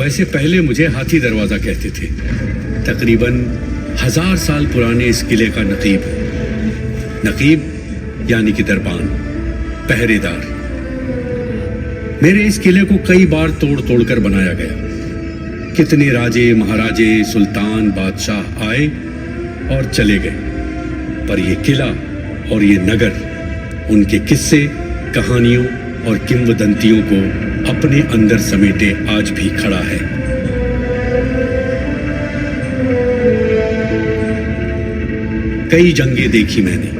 वैसे पहले मुझे हाथी दरवाजा कहते थे। तकरीबन 1000 साल पुराने इस किले का नकीब हूं। नकीब यानी कि दरबान, पहरेदार। मेरे इस किले को कई बार तोड़ तोड़कर बनाया गया। कितने राजे, महाराजे, सुल्तान, बादशाह आए और चले गए, पर यह किला और ये नगर उनके किस्से, कहानियों और किंवदंतियों को अपने अंदर समेटे आज भी खड़ा है। कई जंगें देखी मैंने,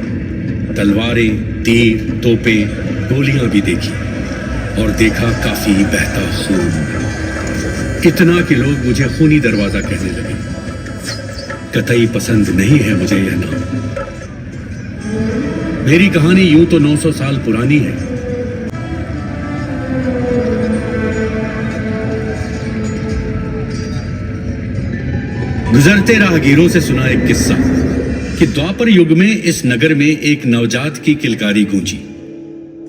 तलवारें, तीर, तोपें, गोलियां भी देखी और देखा काफी बहता खून। इतना कि लोग मुझे खूनी दरवाजा कहने लगे। कतई पसंद नहीं है मुझे यह नाम। मेरी कहानी यूं तो 900 साल पुरानी है। गुजरते राहगीरों से सुना एक किस्सा कि द्वापर युग में इस नगर में एक नवजात की किलकारी गूंजी।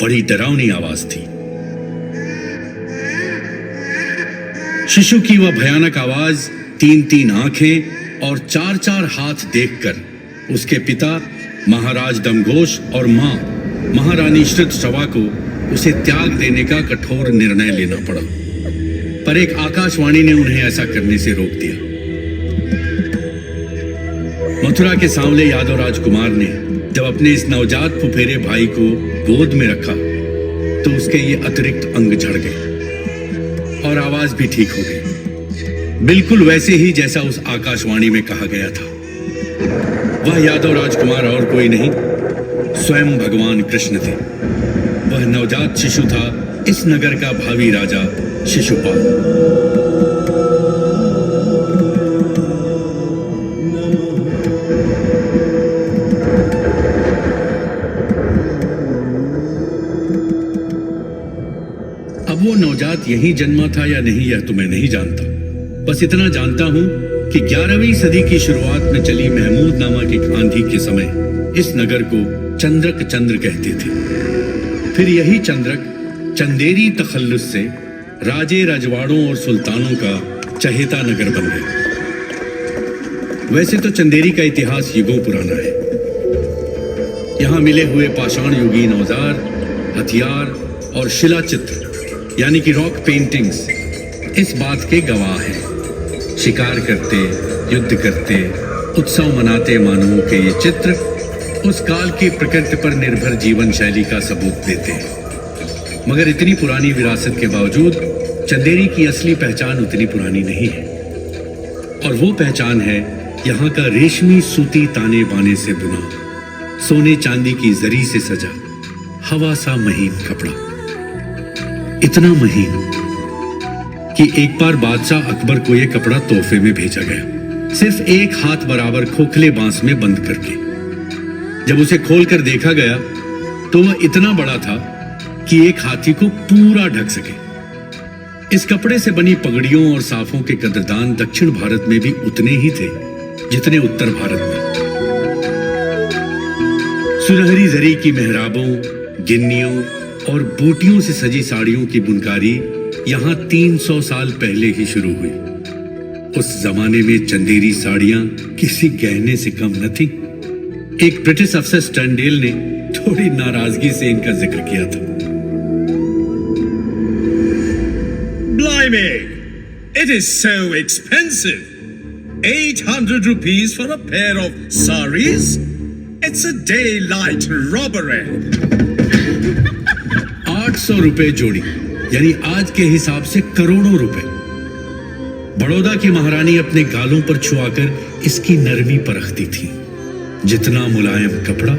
बड़ी डरावनी आवाज थी। शिशु की वह भयानक आवाज 3-3 आंखें और 4-4 हाथ देखकर उसके पिता महाराज दमघोष और मां महारानी श्रुतश्रवा को उसे त्याग देने का कठोर निर्णय लेना पड़ा। पर एक आकाशवाणी ने उन्हें ऐसा करने से रोक दिया। मथुरा के सांवले यादव राजकुमार ने जब अपने इस नवजात फुफेरे भाई को गोद में रखा तो उसके ये अतिरिक्त अंग झड़ गए और आवाज भी ठीक हो गई, बिल्कुल वैसे ही जैसा उस आकाशवाणी में कहा गया था। वह यादव राजकुमार और कोई नहीं, स्वयं भगवान कृष्ण थे। वह नवजात शिशु था इस नगर का भावी राजा शिशुपाल। अब वो नवजात यहीं जन्मा था या नहीं यह तो मैं नहीं जानता। बस इतना जानता हूं कि 11वीं सदी की शुरुआत में चली महमूद नामक एक आंधी के समय इस नगर को चंद्रक चंद्र कहते थे। फिर यही चंद्रक चंदेरी तखल्लुस से राजे, रजवाड़ों और सुल्तानों का चहेता नगर बन गया। वैसे तो चंदेरी का इतिहास युगों पुराना है। यहां मिले हुए पाषाण युगीन औजार, हथियार और शिला चित्र यानी कि रॉक पेंटिंग्स इस बात के गवाह हैं। शिकार करते, युद्ध करते, उत्सव मनाते मानवों के ये चित्र उस काल की प्रकृति पर निर्भर जीवन शैली का सबूत देते हैं। मगर इतनी पुरानी विरासत के बावजूद चंदेरी की असली पहचान उतनी पुरानी नहीं है। और वो पहचान है यहाँ का रेशमी सूती ताने बाने से बुना, सोने चांदी की जरी से सजा हवा सा महीन कपड़ा। इतना महीन कि एक बार बादशाह अकबर को यह कपड़ा तोहफे में भेजा गया, सिर्फ 1 हाथ बराबर खोखले बांस में बंद करके। जब उसे खोलकर देखा गया तो वह इतना बड़ा था कि एक हाथी को पूरा ढक सके। इस कपड़े से बनी पगड़ियों और साफों के कदरदान दक्षिण भारत में भी उतने ही थे जितने उत्तर भारत में। सुनहरी जरी की मेहराबों, गिन्नियों और बूटियों से सजी साड़ियों की बुनकारी यहां 300 साल पहले ही शुरू हुई। उस जमाने में चंदेरी साड़ियां किसी गहने से कम न थी। एक ब्रिटिश अफसर स्टर्नडेल ने थोड़ी नाराजगी से इनका जिक्र किया था। Blimey! It is so expensive. 800 rupees for a pair of saris? It's a daylight robbery. 800 रुपए जोड़ी, यानी आज के हिसाब से करोड़ों रुपए। बड़ौदा की महारानी अपने गालों पर छुआकर इसकी नरमी परखती थी। जितना मुलायम कपड़ा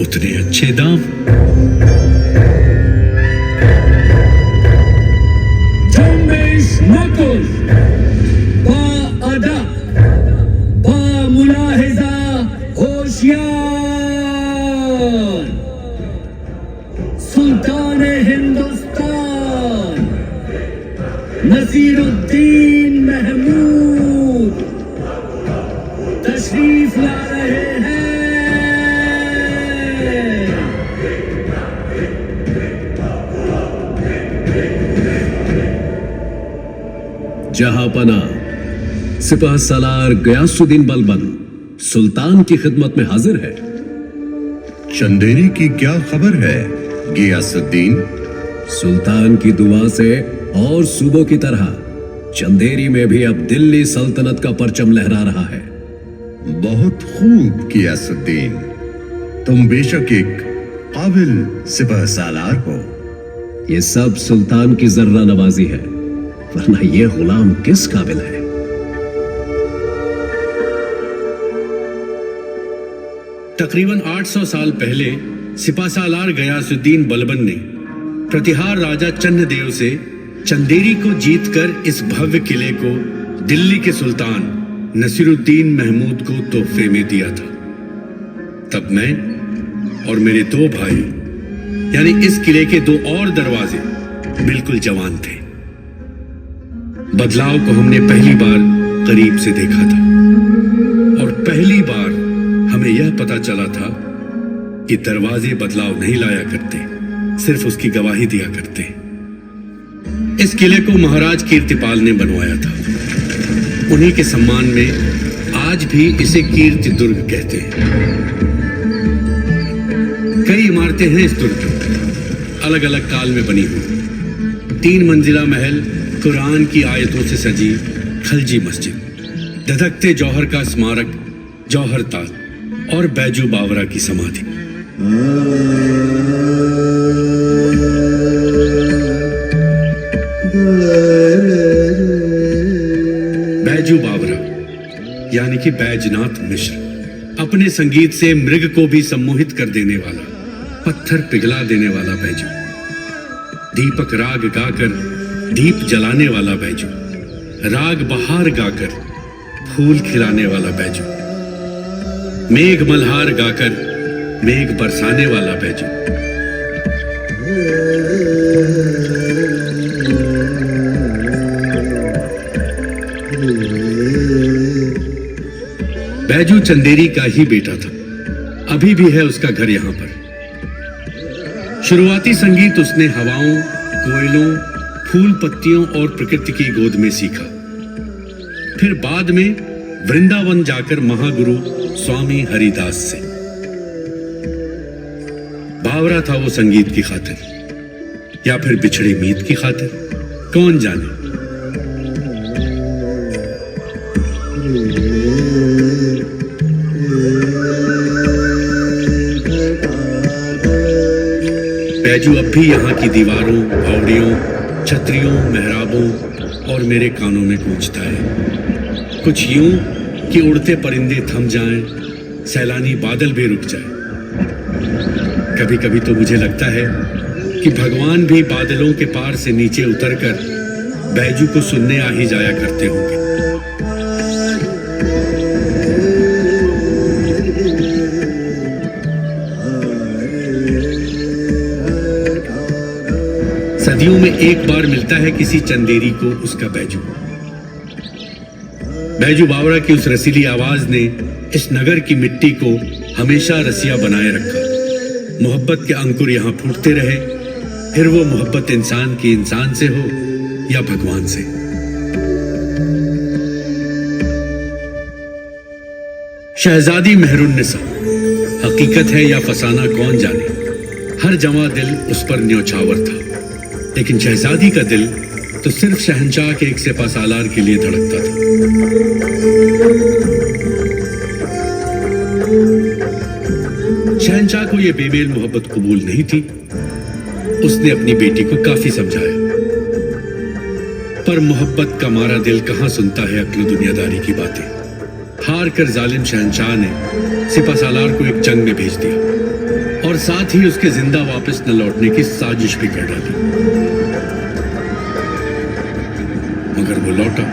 उतने अच्छे दाम। जंबिश नकुल बाअदा बामुलाहिजा होशियार सुल्तान हिंदुस्तान नसीरुद्दीन महमूद तशरीफ ला रहे हैं। जहांपना सिपाह सालार गयासुद्दीन बलबन सुल्तान की खिदमत में हाजिर है। चंदेरी की क्या खबर है गियासुद्दीन? सुल्तान की दुआ से और सूबों की तरह चंदेरी में भी अब दिल्ली सल्तनत का परचम लहरा रहा है। बहुत खूब गियासुद्दीन, तुम बेशक एक काबिल सिपह सालार हो। ये सब सुल्तान की जर्रा नवाजी है, वरना ये गुलाम किस काबिल है? तकरीबन 800 साल पहले सिपासालार गयासुद्दीन बलबन ने प्रतिहार राजा चन्नदेव से चंदेरी को जीतकर इस भव्य किले को दिल्ली के सुल्तान नसीरुद्दीन महमूद को तोहफे में दिया था। तब मैं और मेरे 2 भाई यानी इस किले के 2 और दरवाजे बिल्कुल जवान थे। बदलाव को हमने पहली बार करीब से देखा था और पहली बार हमें यह पता चला था कि दरवाजे बदलाव नहीं लाया करते, सिर्फ उसकी गवाही दिया करते। इस किले को महाराज कीर्तिपाल ने बनवाया था। उन्हीं के सम्मान में आज भी इसे कीर्ति दुर्ग कहते हैं। कई इमारतें हैं इस दुर्ग में, अलग अलग काल में बनी हुई। 3 मंजिला महल, कुरान की आयतों से सजी खलजी मस्जिद, धधकते जौहर का स्मारक जौहर ताल और बैजू बावरा की समाधि। बैजू बावरा यानी कि बैजनाथ मिश्र, अपने संगीत से मृग को भी सम्मोहित कर देने वाला, पत्थर पिघला देने वाला बैजू, दीपक राग गाकर दीप जलाने वाला बैजू, राग बहार गाकर फूल खिलाने वाला बैजू, मेघ मल्हार गाकर मेघ बरसाने वाला बैजू। बैजू चंदेरी का ही बेटा था, अभी भी है उसका घर यहां पर। शुरुआती संगीत उसने हवाओं, कोयलों, फूल पत्तियों और प्रकृति की गोद में सीखा। फिर बाद में वृंदावन जाकर महागुरु स्वामी हरिदास से। बावरा था वो संगीत की खातिर या फिर बिछड़े मीत की खातिर, कौन जाने। बैजू अब भी यहाँ की दीवारों, बावड़ियों, छतरियों, मेहराबों और मेरे कानों में गूंजता है। कुछ यूं कि उड़ते परिंदे थम जाएं, सैलानी बादल भी रुक जाए। कभी कभी तो मुझे लगता है कि भगवान भी बादलों के पार से नीचे उतरकर बैजू को सुनने आ ही जाया करते होंगे। सदियों में एक बार मिलता है किसी चंदेरी को उसका बैजू। बैजू बावरा की उस रसीली आवाज ने इस नगर की मिट्टी को हमेशा रसिया बनाए रखा। मोहब्बत के अंकुर यहां फूटते रहे, फिर वो मोहब्बत इंसान की इंसान से हो या भगवान से। शहजादी मेहरुन्निसा, हकीकत है या फसाना कौन जाने, हर जवां दिल उस पर न्योछावर था। लेकिन शहजादी का दिल तो सिर्फ शहंशाह के एक सिपा सालार के लिए धड़कता था। शहंशाह को यह बेमेल मोहब्बत कबूल नहीं थी। उसने अपनी बेटी को काफी समझाया, पर मोहब्बत का मारा दिल कहां सुनता है अक्ल दुनियादारी की बातें। हार कर जालिम शहंशाह ने सिपा सालार को एक जंग में भेज दिया और साथ ही उसके जिंदा वापस न लौटने की साजिश भी कर डाली। मगर वो लौटा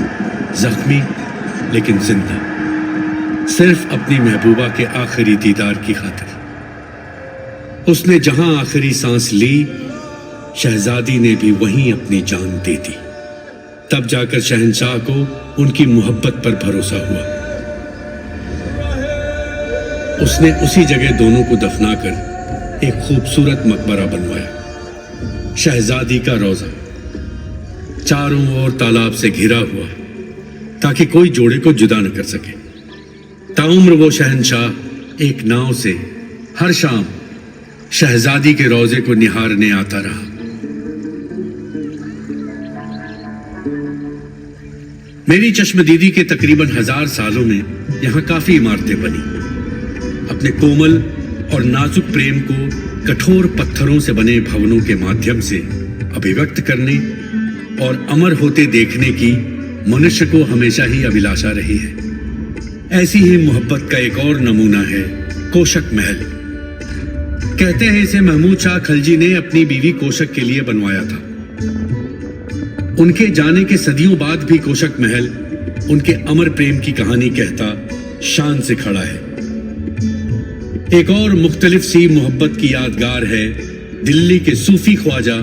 जख्मी लेकिन जिंदा, सिर्फ अपनी महबूबा के आखिरी दीदार की खातिर। उसने जहां आखिरी सांस ली, शहजादी ने भी वहीं अपनी जान दे दी। तब जाकर शहंशाह को उनकी मोहब्बत पर भरोसा हुआ। उसने उसी जगह दोनों को दफनाकर एक खूबसूरत मकबरा बनवाया, शहजादी का रोजा। चारों ओर तालाब से घिरा हुआ, ताकि कोई जोड़े को जुदा न कर सके। ताउम्र वो शहंशाह एक नाव से हर शाम शहजादी के रोजे को निहारने आता रहा। मेरी चश्मदीदी के तकरीबन 1000 सालों में यहां काफी इमारतें बनी। अपने कोमल और नाजुक प्रेम को कठोर पत्थरों से बने भवनों के माध्यम से अभिव्यक्त करने और अमर होते देखने की मनुष्य को हमेशा ही अभिलाषा रही है। ऐसी ही मोहब्बत का एक और नमूना है कोशक महल। कहते हैं इसे महमूद शाह खलजी ने अपनी बीवी कोशक के लिए बनवाया था। उनके जाने के सदियों बाद भी कोशक महल उनके अमर प्रेम की कहानी कहता शान से खड़ा है। एक और मुख्तलिफ सी मोहब्बत की यादगार है दिल्ली के सूफी ख्वाजा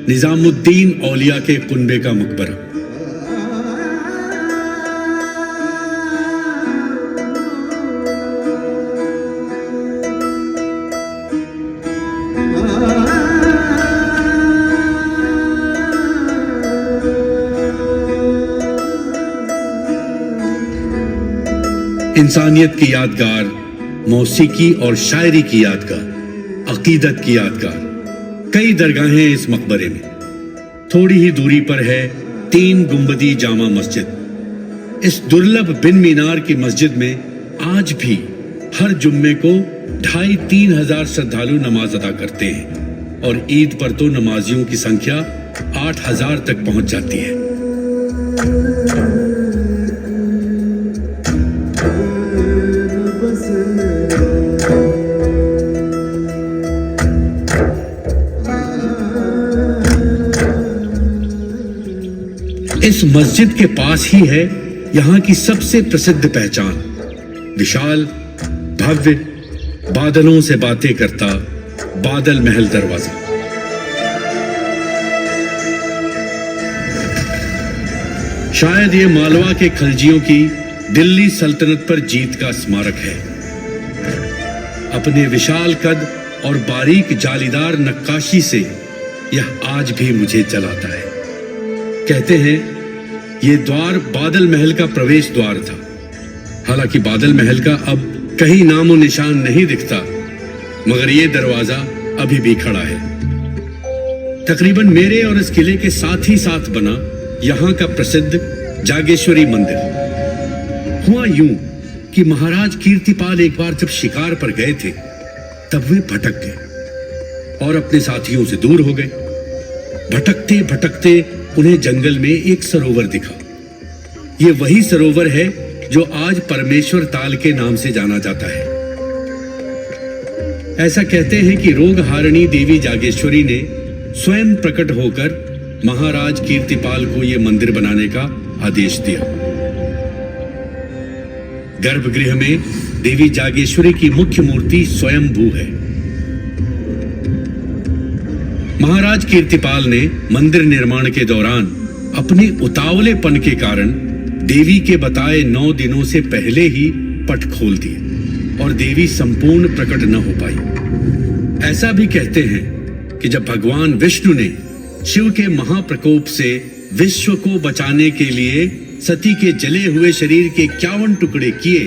निजामुद्दीन औलिया के कुनबे का मकबरा। इंसानियत की यादगार, मौसीकी और शायरी की यादगार, अकीदत की यादगार। कई दरगाहें इस मकबरे में। थोड़ी ही दूरी पर है 3 गुंबदी जामा मस्जिद। इस दुर्लभ बिन मीनार की मस्जिद में आज भी हर जुम्मे को 2500-3000 हजार श्रद्धालु नमाज अदा करते हैं और ईद पर तो नमाजियों की संख्या 8000 तक पहुंच जाती है। इस मस्जिद के पास ही है यहां की सबसे प्रसिद्ध पहचान, विशाल भव्य बादलों से बातें करता बादल महल दरवाजा। शायद ये मालवा के खलजियों की दिल्ली सल्तनत पर जीत का स्मारक है। अपने विशाल कद और बारीक जालीदार नक्काशी से यह आज भी मुझे जलाता है। कहते हैं ये द्वार बादल महल का प्रवेश द्वार था। हालांकि बादल महल का अब कहीं नामो निशान नहीं दिखता, मगर ये दरवाजा अभी भी खड़ा है। तकरीबन मेरे और इस किले के साथ ही साथ बना यहां का प्रसिद्ध जागेश्वरी मंदिर। हुआ यूं कि महाराज कीर्तिपाल एक बार जब शिकार पर गए थे तब वे भटक गए और अपने साथियों से दूर हो गए। भटकते भटकते उन्हें जंगल में एक सरोवर दिखा। ये वही सरोवर है जो आज परमेश्वर ताल के नाम से जाना जाता है। ऐसा कहते हैं कि रोगहारिणी देवी जागेश्वरी ने स्वयं प्रकट होकर महाराज कीर्तिपाल को यह मंदिर बनाने का आदेश दिया। गर्भगृह में देवी जागेश्वरी की मुख्य मूर्ति स्वयंभू है। महाराज कीर्तिपाल ने मंदिर निर्माण के दौरान अपने उतावलेपन के कारण देवी के बताए 9 दिनों से पहले ही पट खोल दिए और देवी संपूर्ण प्रकट न हो पाई। ऐसा भी कहते हैं कि जब भगवान विष्णु ने शिव के महाप्रकोप से विश्व को बचाने के लिए सती के जले हुए शरीर के 51 टुकड़े किए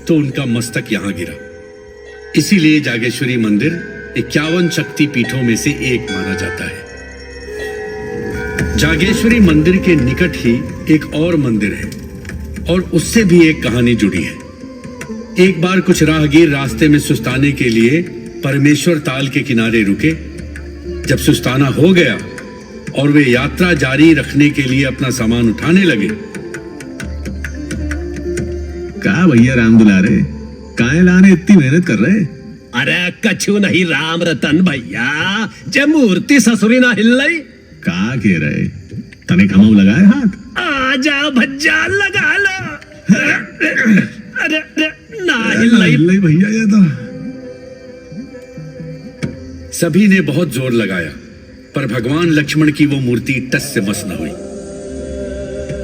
तो उनका मस्तक यहां गिरा। इसीलिए जागेश्वरी मंदिर 51 शक्ति पीठों में से एक माना जाता है। जागेश्वरी मंदिर के निकट ही एक और मंदिर है और उससे भी एक कहानी जुड़ी है। एक बार कुछ राहगीर रास्ते में सुस्ताने के लिए परमेश्वर ताल के किनारे रुके। जब सुस्ताना हो गया और वे यात्रा जारी रखने के लिए अपना सामान उठाने लगे। कहा भैया राम दुलारे, काहे लाने इतनी मेहनत कर रहे? अरे कछु नहीं राम रतन भैया, जब मूर्ति ससुरी ना हिल रही। का कह रहे? तने खमाऊ लगाए हाथ? आजा भज्जा लगा लो। अरे ना हिल रही भैया ये तो। सभी ने बहुत जोर लगाया पर भगवान लक्ष्मण की वो मूर्ति टस से मस न हुई।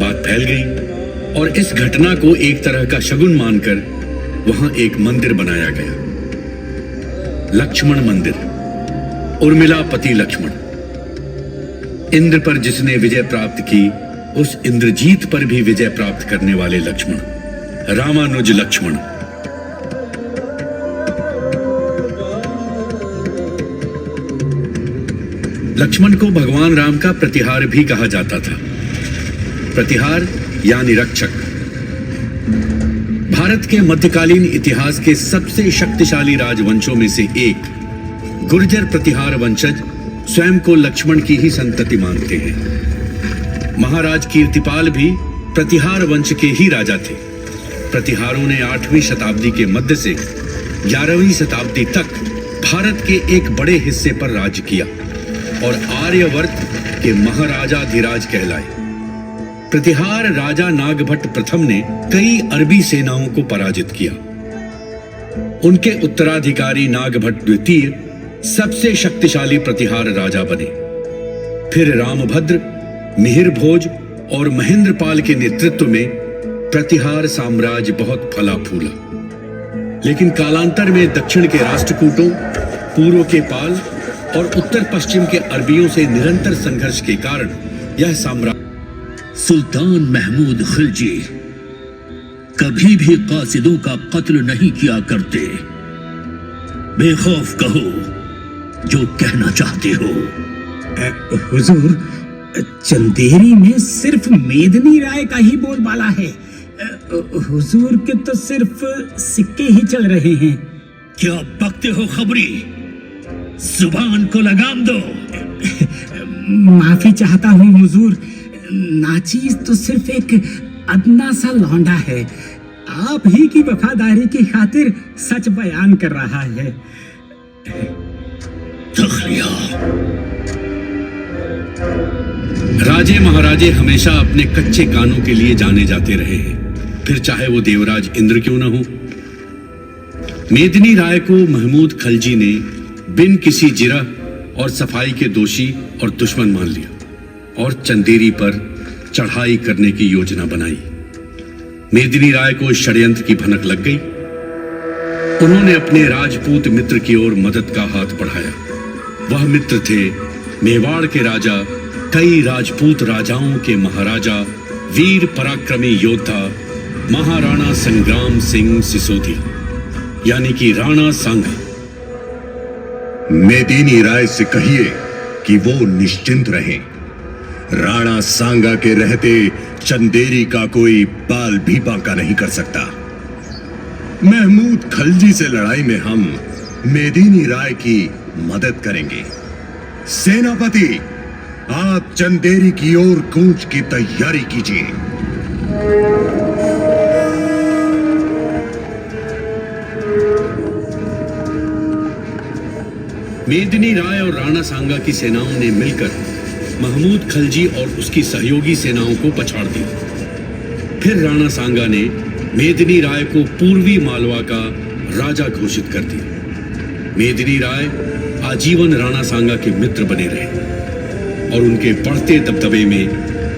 बात फैल गई और इस घटना को एक तरह का शगुन मानकर वहां एक मंदिर बनाया गया, लक्ष्मण मंदिर, उर्मिला पति लक्ष्मण। इंद्र पर जिसने विजय प्राप्त की, उस इंद्रजीत पर भी विजय प्राप्त करने वाले लक्ष्मण, रामानुज लक्ष्मण। लक्ष्मण को भगवान राम का प्रतिहार भी कहा जाता था। प्रतिहार यानी रक्षक। भारत के मध्यकालीन इतिहास के सबसे शक्तिशाली राजवंशों में से एक गुर्जर प्रतिहार वंशज स्वयं को लक्ष्मण की ही संतति मानते हैं। महाराज कीर्तिपाल भी प्रतिहार वंश के ही राजा थे। प्रतिहारों ने 8वीं शताब्दी के मध्य से 11वीं शताब्दी तक भारत के एक बड़े हिस्से पर राज किया और आर्यवर्त के महाराजाधिराज कहलाए। प्रतिहार राजा नागभट्ट प्रथम ने कई अरबी सेनाओं को पराजित किया। उनके उत्तराधिकारी नागभट्ट द्वितीय सबसे शक्तिशाली प्रतिहार राजा बने। फिर रामभद्र, मिहिर भोज और महेंद्रपाल के नेतृत्व में प्रतिहार साम्राज्य बहुत फला फूला। लेकिन कालांतर में दक्षिण के राष्ट्रकूटों, पूर्व के पाल और उत्तर पश्चिम के अरबियों से निरंतर संघर्ष के कारण यह साम्राज्य सुल्तान महमूद खिलजी कभी भी कासिदों का कत्ल नहीं किया करते। बेखौफ कहो जो कहना चाहते हो। हुजूर, चंदेरी में सिर्फ मेदिनी राय का ही बोलबाला है। हुजूर के तो सिर्फ सिक्के ही चल रहे हैं। क्या बकते हो खबरी? जुबान को लगाम दो। माफी चाहता हूँ हुजूर, नाचीज तो सिर्फ एक अदना सा लौंडा है। आप ही की वफादारी की खातिर सच बयान कर रहा है। तखलिया। राजे महाराजे हमेशा अपने कच्चे कानों के लिए जाने जाते रहे हैं, फिर चाहे वो देवराज इंद्र क्यों न हो। मेदिनी राय को महमूद खलजी ने बिन किसी जिरह और सफाई के दोषी और दुश्मन मान लिया और चंदेरी पर चढ़ाई करने की योजना बनाई। मेदिनी राय को इस षड्यंत्र की भनक लग गई। उन्होंने अपने राजपूत मित्र की ओर मदद का हाथ बढ़ाया। वह मित्र थे मेवाड़ के राजा, कई राजपूत राजाओं के महाराजा, वीर पराक्रमी योद्धा महाराणा संग्राम सिंह सिसोदिया, यानी कि राणा सांगा। मेदिनी राय से कहिए कि वो निश्चिंत रहें। राणा सांगा के रहते चंदेरी का कोई बाल भी बांका नहीं कर सकता। महमूद खलजी से लड़ाई में हम मेदिनी राय की मदद करेंगे। सेनापति, आप चंदेरी की ओर कूच की तैयारी कीजिए। मेदिनी राय और राणा सांगा की सेनाओं ने मिलकर महमूद खलजी और उसकी सहयोगी सेनाओं को पछाड़ दिया। फिर राणा सांगा ने मेदिनी राय को पूर्वी मालवा का राजा घोषित कर दिया। मेदिनी राय आजीवन राणा सांगा के मित्र बने रहे और उनके बढ़ते दबदबे में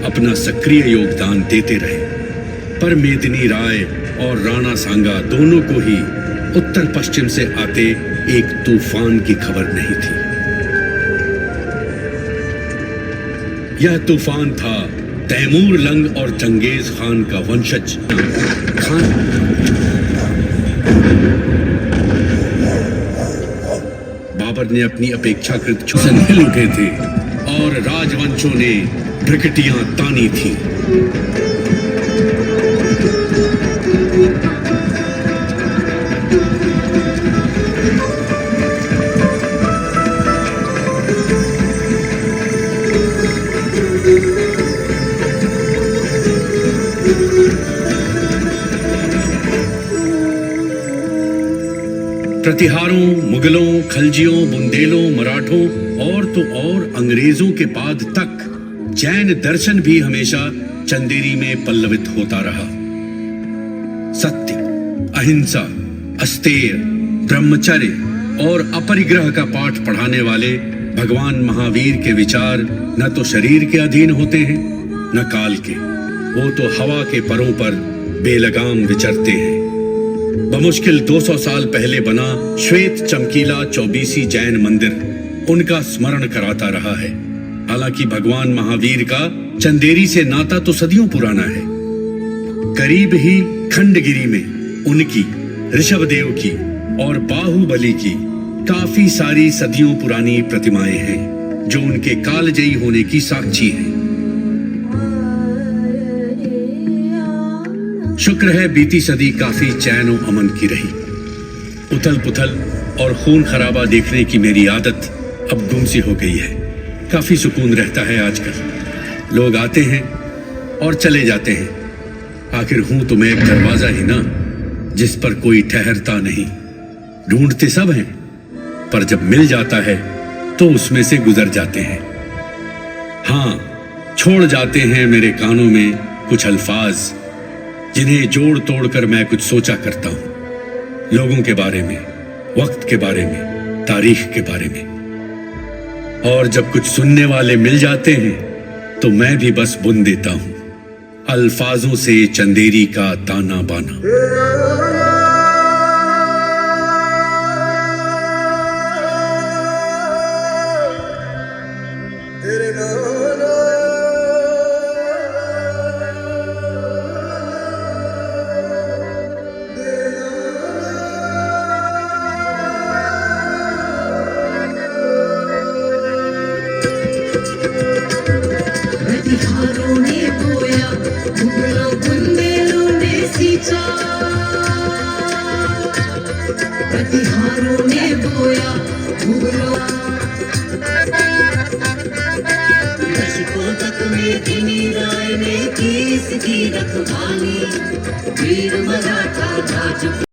अपना सक्रिय योगदान देते रहे। पर मेदिनी राय और राणा सांगा दोनों को ही उत्तर पश्चिम से आते एक तूफान की खबर नहीं थी। यह तूफान था तैमूर लंग और चंगेज खान का वंशज खान। बाबर ने अपनी अपेक्षाकृत छोटे हिल उठे थे और राजवंशों ने ब्रिकेटियां तानी थी। प्रतिहारों, मुगलों, खलजियों, बुंदेलों, मराठों और तो और अंग्रेजों के बाद तक जैन दर्शन भी हमेशा चंदेरी में पल्लवित होता रहा। सत्य, अहिंसा, अस्तेय, ब्रह्मचर्य और अपरिग्रह का पाठ पढ़ाने वाले भगवान महावीर के विचार न तो शरीर के अधीन होते हैं न काल के। वो तो हवा के परों पर बेलगाम विचरते हैं। बमुश्किल 200 साल पहले बना श्वेत चमकीला 24 जैन मंदिर उनका स्मरण कराता रहा है। हालांकि भगवान महावीर का चंदेरी से नाता तो सदियों पुराना है। करीब ही खंडगिरी में उनकी, ऋषभदेव की और बाहुबली की काफी सारी सदियों पुरानी प्रतिमाएं हैं जो उनके कालजयी होने की साक्षी हैं। शुक्र है बीती सदी काफी चैन और अमन की रही। उथल पुथल और खून खराबा देखने की मेरी आदत अब गुम सी हो गई है। काफी सुकून रहता है आजकल। लोग आते हैं और चले जाते हैं। आखिर हूं तो मैं एक दरवाजा ही ना, जिस पर कोई ठहरता नहीं। ढूंढते सब हैं, पर जब मिल जाता है तो उसमें से गुजर जाते हैं। हां, छोड़ जाते हैं मेरे कानों में कुछ अल्फाज जिन्हें जोड़ तोड़ कर मैं कुछ सोचा करता हूं। लोगों के बारे में, वक्त के बारे में, तारीख के बारे में। और जब कुछ सुनने वाले मिल जाते हैं तो मैं भी बस बुन देता हूं अल्फाजों से चंदेरी का ताना बाना। प्रतिहारों ने बोया, मुगलों बुंदेलों ने सींचा। प्रतिहारों ने बोया, मुगलों दशकों तक मेदिनी राय ने की इसकी रखवाली। वीर मराठा राज